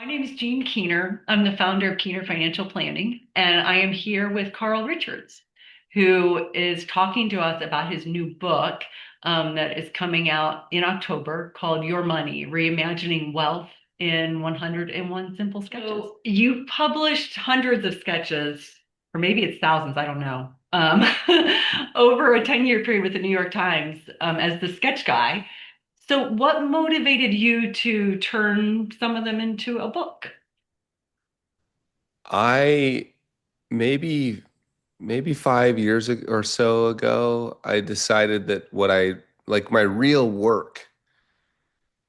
My name is Jean Keener. I'm the founder of Keener Financial Planning, and I am here with Carl Richards, who is talking to us about his new book that is coming out in October called Your Money: Reimagining Wealth in 101 Simple Sketches. So you published hundreds of sketches, or maybe it's thousands, I don't know, over a 10-year period with the New York Times as the sketch guy. So, what motivated you to turn some of them into a book? I maybe maybe 5 years or so ago, I decided that what I like my real work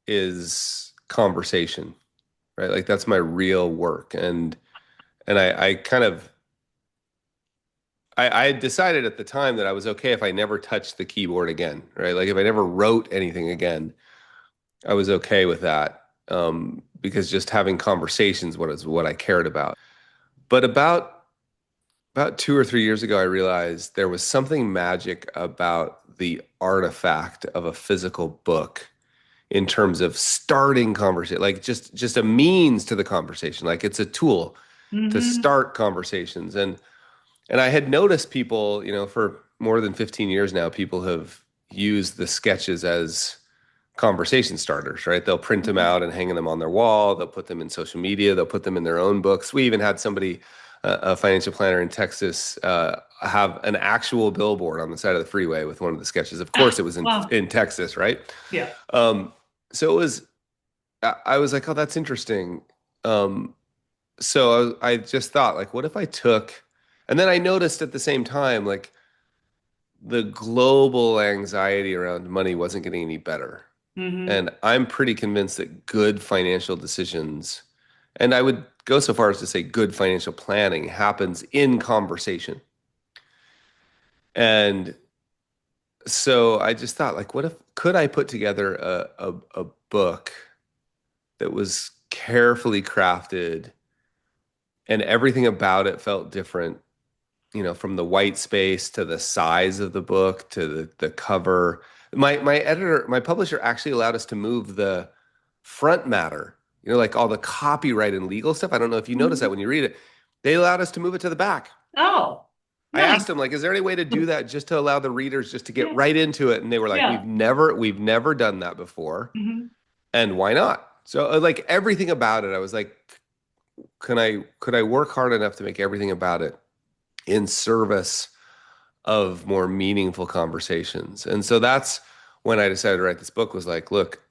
is conversation, right? Like that's my real work. And I kind of I had decided at the time that I was okay if I never touched the keyboard again, right? Like if I never wrote anything again, I was okay with that. Because just having conversations what is what I cared about. But about 2 or 3 years ago, I realized there was something magic about the artifact of a physical book in terms of starting conversation, like just a means to the conversation, like it's a tool to Hmm. start conversations. And I had noticed people, for more than 15 years now, people have used the sketches as conversation starters, right? They'll print them out and hang them on their wall. They'll put them in social media. They'll put them in their own books. We even had somebody, a financial planner in Texas, have an actual billboard on the side of the freeway with one of the sketches. Of course, it was in Wow. in Texas, right? Yeah. Um, so it was. I was like, oh, that's interesting. Um, so I just thought, like, what if I took, and then I noticed at the same time, like, the global anxiety around money wasn't getting any better. Hmm. And I'm pretty convinced that good financial decisions, and I would go so far as to say good financial planning happens in conversation. And so I just thought, like, what if could I put together a book that was carefully crafted and everything about it felt different, from the white space to the size of the book to the cover. My publisher actually allowed us to move the front matter, like all the copyright and legal stuff. I don't know if you notice that Hmm. when you read it. They allowed us to move it to the back. Oh, I nice. asked them, like, is there any way to do that just to allow the readers just to get Yeah. right into it? And they were like, Yeah. we've never done that before. Hmm. And why not? So like everything about it, I was like, could I work hard enough to make everything about it in service of more meaningful conversations? And so that's when I decided to write this book, was like, look,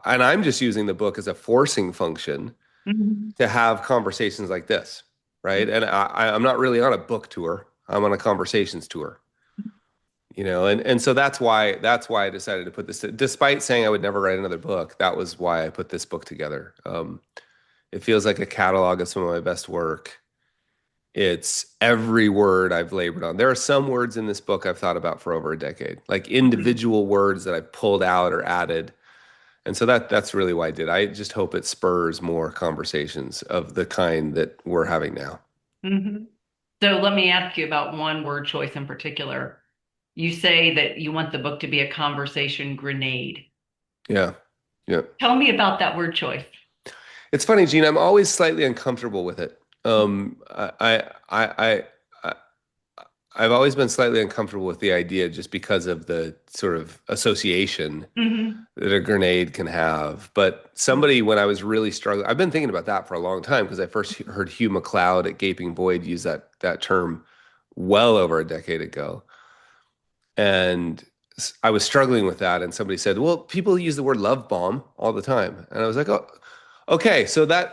and I'm just using the book as a forcing function Hmm. to have conversations like this, right? And I'm not really on a book tour. I'm on a conversations tour, and so that's why I decided to put this, despite saying I would never write another book. That was why I put this book together. It feels like a catalog of some of my best work. It's every word I've labored on. There are some words in this book I've thought about for over a decade, like individual words that I've pulled out or added. And so that's really why I did. I just hope it spurs more conversations of the kind that we're having now. Hmm. So, let me ask you about one word choice in particular. You say that you want the book to be a conversation grenade. Yeah. Yeah. Tell me about that word choice. It's funny, Gene, I'm always slightly uncomfortable with it. I I've always been slightly uncomfortable with the idea just because of the sort of association Hmm. that a grenade can have. But somebody, when I was really struggling, I've been thinking about that for a long time because I first heard Hugh MacLeod at Gaping Void use that term well over a decade ago. And I was struggling with that, and somebody said, "Well, people use the word love bomb all the time," and I was like, "Oh, okay." So I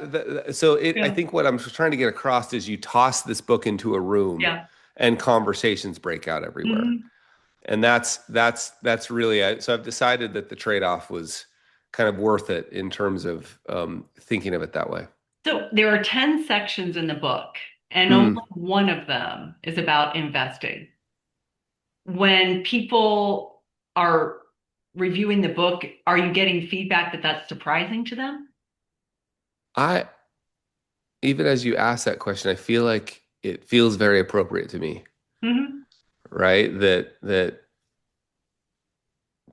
Yeah. think what I'm trying to get across is you toss this book into a room, Yeah. and conversations break out everywhere, Hmm. and that's really so I've decided that the trade-off was kind of worth it in terms of thinking of it that way. So there are 10 sections in the book, and only Hmm. one of them is about investing. When people are reviewing the book, are you getting feedback that that's surprising to them? I Even as you ask that question, I feel like it feels very appropriate to me, Hmm. right? That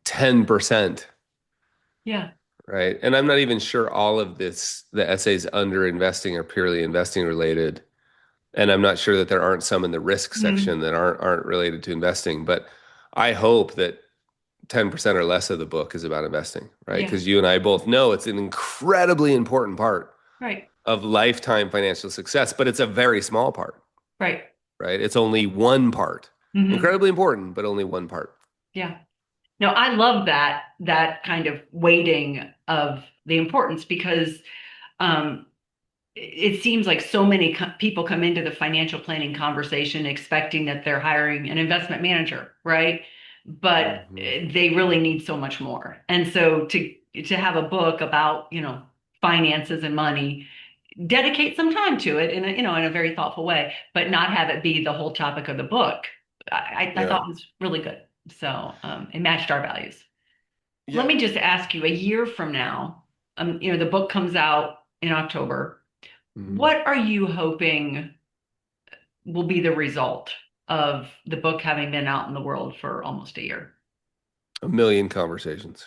10%, Yeah. right? And I'm not even sure all of the essays under investing are purely investing related. And I'm not sure that there aren't some in the risk Mhm. section that aren't related to investing. But I hope that 10% or less of the book is about investing, right? Yeah, Because you and I both know it's an incredibly important part right, of lifetime financial success, but it's a very small part, right. right? It's only one part. Hmm. Incredibly important, but only one part. Yeah. No, I love that kind of weighting of the importance because um, it seems like so many people come into the financial planning conversation expecting that they're hiring an investment manager, right? But Hmm. they really need so much more. And so to have a book about, finances and money, dedicate some time to it in a very thoughtful way, but not have it be the whole topic of the book. I Yeah. thought was really good. So it matched our values. Let Yeah. me just ask you, a year from now, the book comes out in October. Mhm. What are you hoping will be the result of the book having been out in the world for almost a year? A million conversations.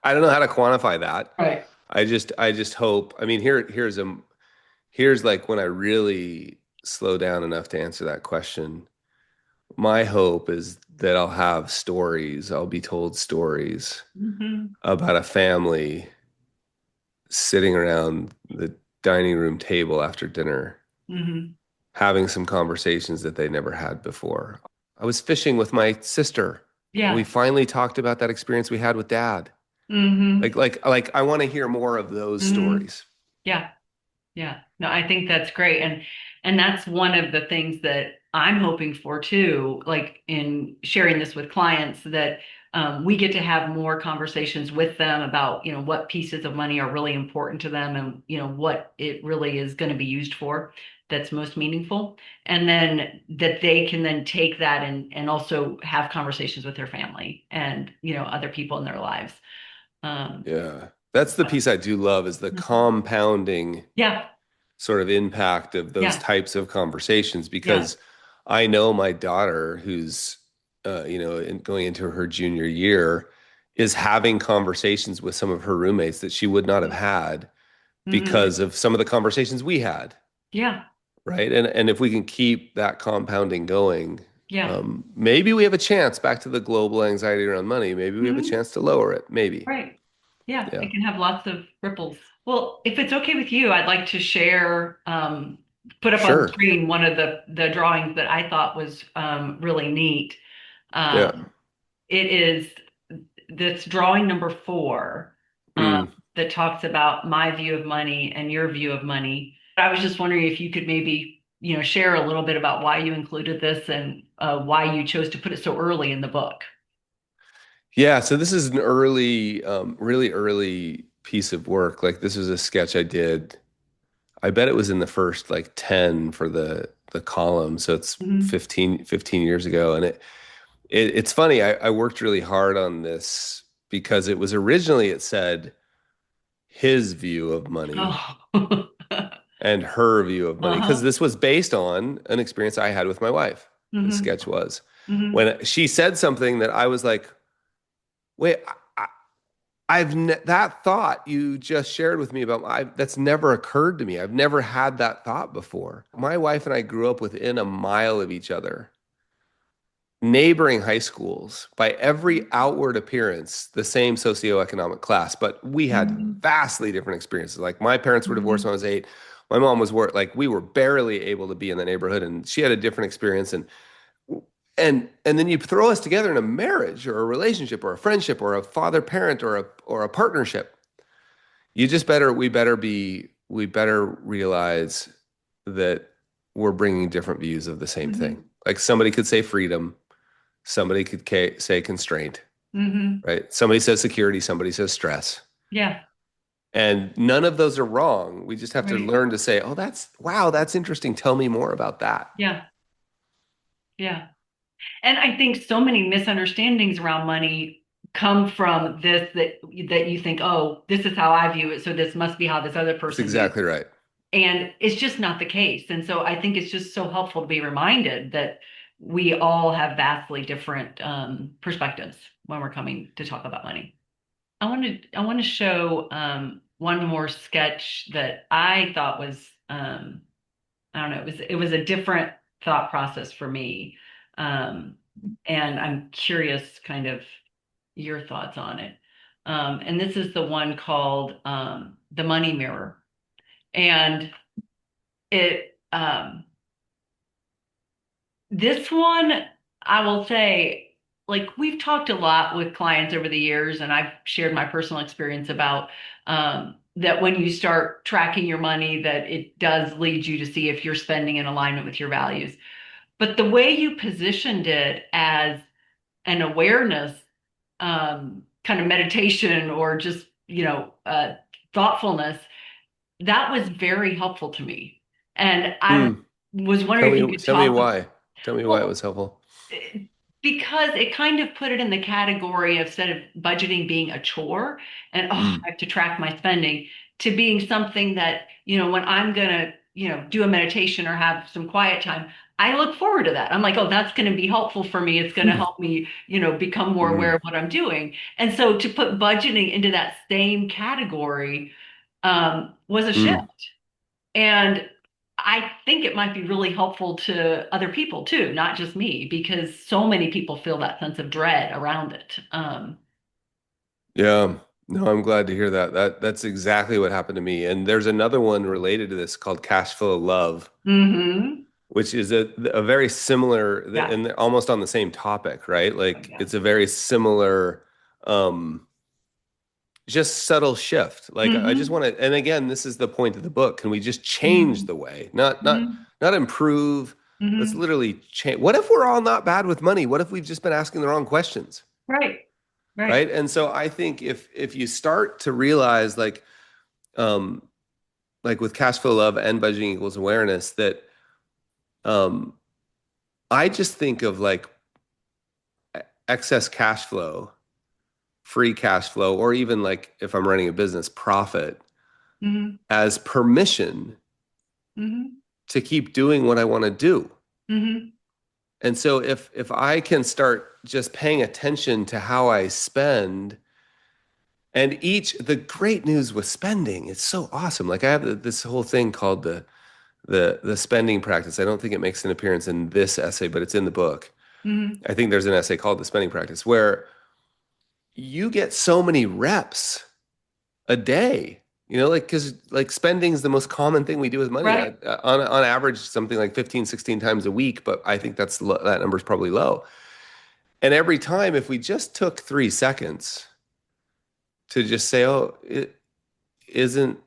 I don't know how to quantify that. Right. I just hope. I mean, here's like when I really slow down enough to answer that question. My hope is that I'll have stories. I'll be told stories Hmm. about a family sitting around the dining room table after dinner, Hmm. having some conversations that they never had before. I was fishing with my sister. We Yeah. finally talked about that experience we had with dad. Hmm. Like I want to hear more of those Hmm. stories. Yeah. Yeah. No, I think that's great. And that's one of the things that I'm hoping for too, like in sharing this with clients, that we get to have more conversations with them about, what pieces of money are really important to them and, what it really is going to be used for that's most meaningful. And then that they can then take that and also have conversations with their family and, other people in their lives. Um, Yeah. That's the piece I do love is the compounding yeah. sort of impact of those Yeah. types of conversations Yeah. because I know my daughter who's going into her junior year is having conversations with some of her roommates that she would not have had Hmm. because of some of the conversations we had, Yeah. right? And if we can keep that compounding going, Yeah. maybe we have a chance back to the global anxiety around money. Maybe we have a Hmm. chance to lower it. Maybe. Right. Yeah, Yeah. it can have lots of ripples. Well, if it's okay with you, I'd like to share, put up on the Sure. screen one of the drawings that I thought was really neat. Yeah. Um, it is this drawing number 4 um, Mm. that talks about my view of money and your view of money. I was just wondering if you could maybe, share a little bit about why you included this and why you chose to put it so early in the book. Yeah, so this is an early, really early piece of work. Like this was a sketch I did. I bet it was in the first like 10 for the column. So it's Mhm. 15 years ago. And it's funny, I worked really hard on this because it was originally it said his view of money Oh. and her view of money. Because Uh-huh. this was based on an experience I had with my wife. The Hmm. sketch was. Hmm. When she said something that I was like, wait, that thought you just shared with me about that's never occurred to me. I've never had that thought before. My wife and I grew up within a mile of each other, neighboring high schools by every outward appearance, the same socioeconomic class, but we had Hmm. vastly different experiences. Like my parents were divorced Hmm. when I was 8. My mom was like we were barely able to be in the neighborhood, and she had a different experience. And then you throw us together in a marriage or a relationship or a friendship or a father parent or a partnership. We better realize that we're bringing different views of the same thing. Hmm. Like somebody could say freedom, somebody could say constraint, Hmm. right? Somebody says security, somebody says stress. Yeah. And none of those are wrong. We just have to Right. learn to say, "Oh, that's interesting. Tell me more about that." Yeah. Yeah. And I think so many misunderstandings around money come from this that you think, oh, this is how I view it, so this must be how this other That's person views exactly right. it. And it's just not the case. And so I think it's just so helpful to be reminded that we all have vastly different perspectives when we're coming to talk about money. I want to show one more sketch that I thought was I don't know, it was a different thought process for me. Um, and I'm curious kind of your thoughts on it. And this is the one called The Money Mirror. And it this one, I will say, like we've talked a lot with clients over the years, and I've shared my personal experience about that when you start tracking your money, that it does lead you to see if you're spending in alignment with your values. But the way you positioned it as an awareness kind of meditation or just, thoughtfulness, that was very helpful to me. And I Hmm. was wondering if you could Tell me talk. why. Tell me why it Well, was helpful. because it kind of put it in the category of, instead of budgeting being a chore and I Mm. have to track my spending, to being something that, when I'm gonna, do a meditation or have some quiet time, I look forward to that. I'm like, oh, that's going to be helpful for me. It's going to help me, become more aware Mm. of what I'm doing. And so to put budgeting into that same category was a shift. Mm. And I think it might be really helpful to other people too, not just me, because so many people feel that sense of dread around it. Yeah. No, I'm glad to hear that. That's exactly what happened to me. And there's another one related to this called Cash Flow Love, Hmm. which is a very similar Yeah. and they're almost on the same topic, right? Oh, Like yeah. it's a very similar um just subtle shift. Like I just Hmm. want to, and again, this is the point of the book. Can we just change Hmm. the way? Not improve. Let's Hmm. literally change. What if we're all not bad with money? What if we've just been asking the wrong questions? Right. Right. Right. And so I think if you start to realize um like with cash flow love and budgeting equals awareness that um I just think of like excess cash flow, free cash flow, or even like if I'm running a business, profit Hmm. as permission Hmm. to keep doing what I want to do. Hmm. And so if I can start just paying attention to how I spend and each the great news with spending, it's so awesome. Like I have this whole thing called the spending practice. I don't think it makes an appearance in this essay, but it's in the book. Hmm. I think there's an essay called the spending practice where you get so many reps a day. Like because like spending is the most common thing we do with money. Right. On average, something like 15, 16 times a week, but I think that number is probably low. And every time, if we just took 3 seconds to just say, "Oh, it isn't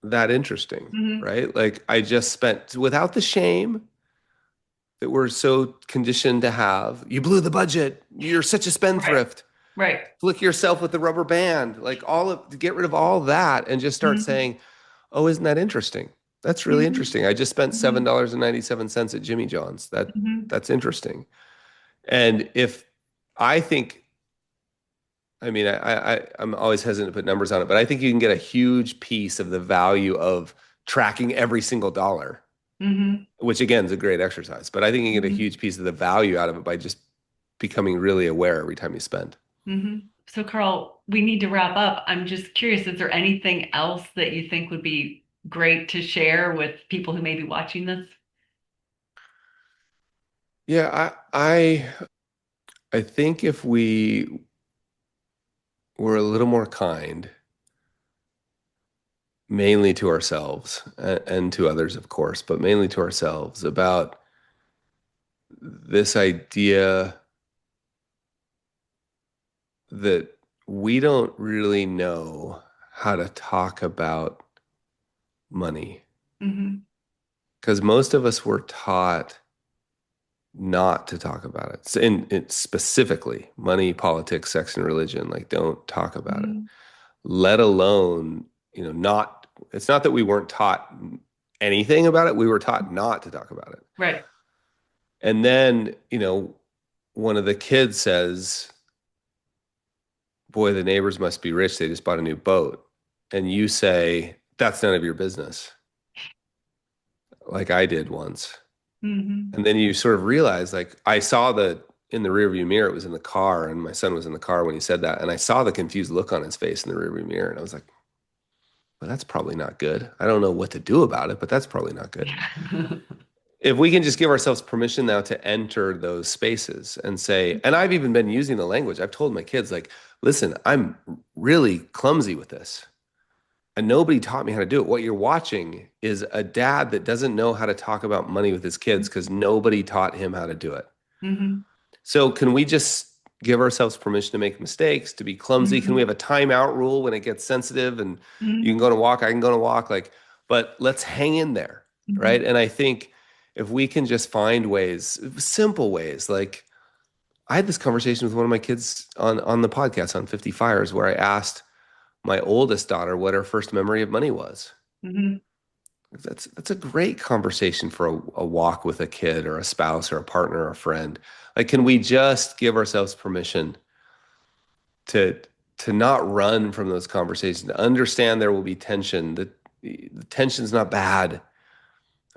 that interesting," Hmm. right? Like I just spent without the shame that we're so conditioned to have. You blew the budget. You're such a Right. spendthrift. Right. Flick yourself with the rubber band. Like all of get rid of all that and just start Hmm. saying, "Oh, isn't that interesting? That's really Hmm. interesting. I just spent Hmm. $7.97 at Jimmy John's. Hmm. That's interesting." And if I think, I mean, I'm always hesitant to put numbers on it, but I think you can get a huge piece of the value of tracking every single dollar, Hmm. which again is a great exercise. But I think you can get a Hmm. huge piece of the value out of it by just becoming really aware every time you spend. Hmm. So, Carl, we need to wrap up. I'm just curious, is there anything else that you think would be great to share with people who may be watching this? Yeah, I think if we were a little more kind, mainly to ourselves and to others, of course, but mainly to ourselves about this idea that we don't really know how to talk about money Hmm. because most of us were taught not to talk about it. So in specifically money, politics, sex, and religion, like don't talk about it. Hmm. Let alone, not, it's not that we weren't taught anything about it, we were taught not to talk about it. Right. And then, one of the kids says, "Boy, the neighbors must be rich. They just bought a new boat." And you say, "That's none of your business," like I did once. Hmm. And then you sort of realize, like, I saw in the rearview mirror. It was in the car, and my son was in the car when he said that. And I saw the confused look on his face in the rearview mirror, and I was like, well, that's probably not good. I don't know what to do about it, but that's probably not good. If we can just give ourselves permission now to enter those spaces and say, and I've even been using the language. I've told my kids, like, listen, I'm really clumsy with this. And nobody taught me how to do it. What you're watching is a dad that doesn't know how to talk about money with his kids because nobody taught him how to do it. Mhm. So can we just give ourselves permission to make mistakes, to be clumsy? Can we Mhm. have a timeout rule when it gets sensitive and you can Mhm. go on a walk, I can go on a walk, like, but let's hang in there, right? Mhm. And I think if we can just find ways, simple ways, like I had this conversation with one of my kids on the podcast on 50 Fires where I asked my oldest daughter what her first memory of money was. Mhm. That's a great conversation for a walk with a kid or a spouse or a partner or a friend. Like, can we just give ourselves permission to to not run from those conversations, to understand there will be tension, that the tension's not bad,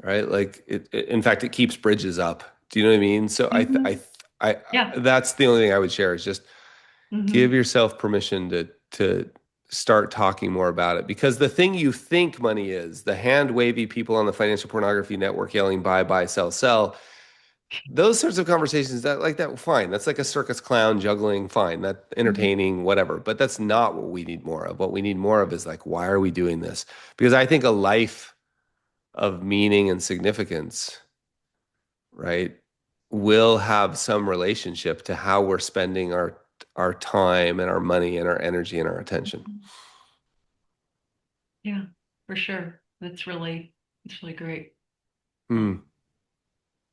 right? Like in fact, it keeps bridges up. Do you know what I mean? So Mhm. Yeah. that's the only thing I would share is just give Mhm. yourself permission to start talking more about it because the thing you think money is, the hand wavy people on the financial pornography network yelling buy, sell, those sorts of conversations that like that, fine. That's like a circus clown juggling, fine. That Mhm. entertaining, whatever. But that's not what we need more of. What we need more of is like, why are we doing this? Because I think a life of meaning and significance, right, will have some relationship to how we're spending our time and our money and our energy and our attention. Yeah, for sure. It's really great. Hmm.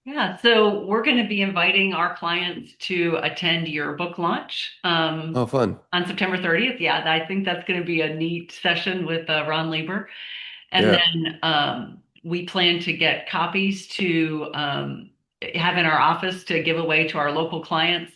Yeah, so we're going to be inviting our clients to attend your book launch Oh, fun. on September 30th. Yeah, I think that's going to be a neat session with Ron Lieber. And Yeah. then we plan to get copies to have in our office to give away to our local clients,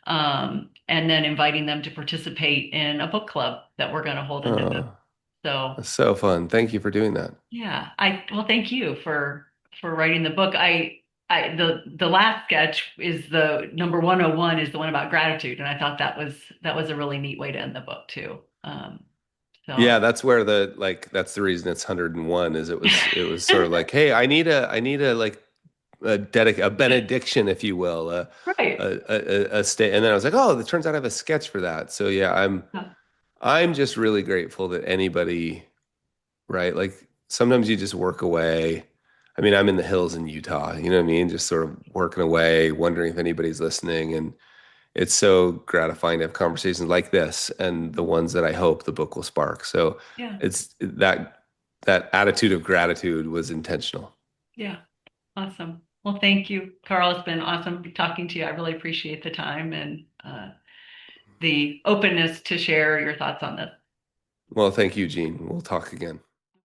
and then inviting them to participate in a book club that we're going to hold in November. Oh, So that's so fun. Thank you for doing that. yeah, well, thank you for writing the book. The last sketch is the number 101 is the one about gratitude, and I thought that was a really neat way to end the book too. So Yeah, that's where the like that's the reason it's 101 is it was sort of like, hey, I need a like a benediction, if you will, right. a state. And then I was like, oh, it turns out I have a sketch for that. So yeah, I'm just really grateful that anybody, right? Like sometimes you just work away. I mean, I'm in the hills in Utah, you know what I mean? Just sort of working away, wondering if anybody's listening. And it's so gratifying to have conversations like this and the ones that I hope the book will spark. So Yeah, it's that attitude of gratitude was intentional. yeah, awesome. Well, thank you, Carl. It's been awesome talking to you. I really appreciate the time and the openness to share your thoughts on this. Well, thank you, Gene. We'll talk again.